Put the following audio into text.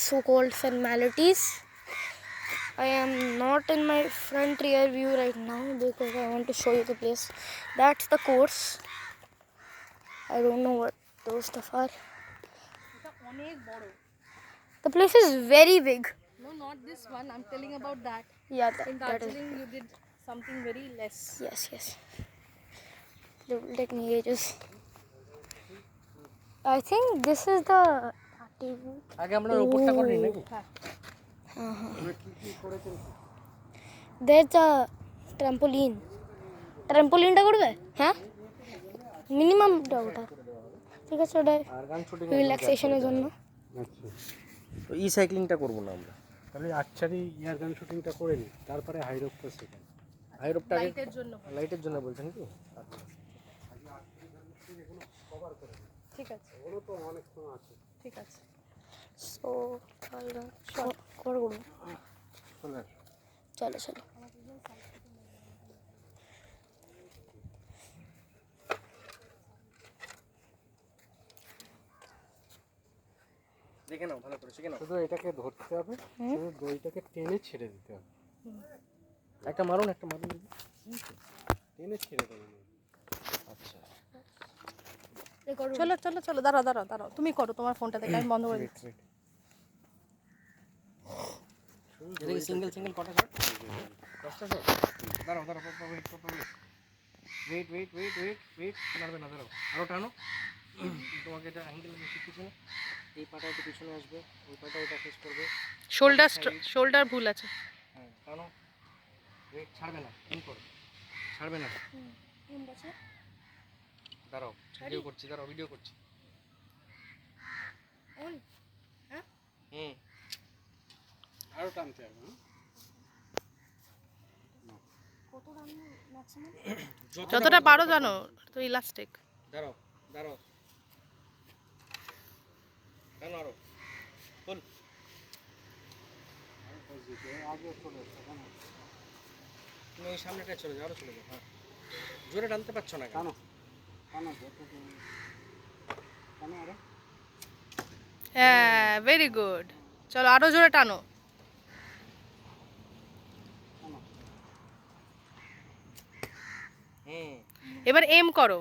so-called formalities. I am not in my front rear view right now because I want to show you the place. That's the course. I don't know what those stuff are. The place is very big. No, not this one. I'm telling about that. Yeah, In that is. Darjeeling, you did something very less. Yes. It will take me ages. I think this is the. আগে আমরা উপরটা করি নাকি? There's a trampoline. ট্রাম্পোলিনটা করবে? হ্যাঁ, মিনিমামটা ওটা। ঠিক আছে, ওটা রিল্যাক্সেশনের জন্য। আচ্ছা, তো ই সাইক্লিংটা করব না আমরা, তাহলে আর্চারি ইয়ার গান শুটিংটা করে নিই, তারপরে হাইরোপটা শেখেন। হাইরোপটা লাইটের জন্য বলছেন কি? ঠিক আছে, ওগুলো তো অনেক সময় আছে। ঠিক আছে। সো করবো। চলে আসো। চলো। দেখে নাও, ভালো করে শিখে নাও। শুধু এটাকে ধরতে হবে, শুধু দইটাকে টেনে ছেড়ে দিতে হবে। একটা মারুন। টেনে ছেড়ে দেবেন। আচ্ছা, চলো, দাঁড়াও। তুমি করো, তোমার ফোনটা দেখে আমি বন্ধ করে দিচ্ছি। এটা কি সিঙ্গেল কটা শট? 10টা শট। দাঁড়াও, ওয়েট, মারবে না, দাঁড়াও। আরো টানো। তোমাকে এটা অ্যাঙ্গেল শিখিয়েছি না? এই পাটা একটু পিছনে আসবে, ওই পাটা এটা ফেস করবে। শোল্ডার ভুল আছে। হ্যাঁ, টানো। ওয়েট, ছাড়বে না, ইন করো। ছাড়বে না। দাঁড়াও, ভিডিও করছি। আরো টানতে হবে। যতটা পারো জানো তো ইলাস্টিক। দাঁড়াও। টানো আরো। ফুল। আগে চলে এসো, তুমি এই সামনেটা চলে যাও, হ্যাঁ। জোরে টানতে পারছো না কেন? টানো আরো। হ্যাঁ, ভেরি গুড। চলো আরো জোরে টানো। এবার এম করো।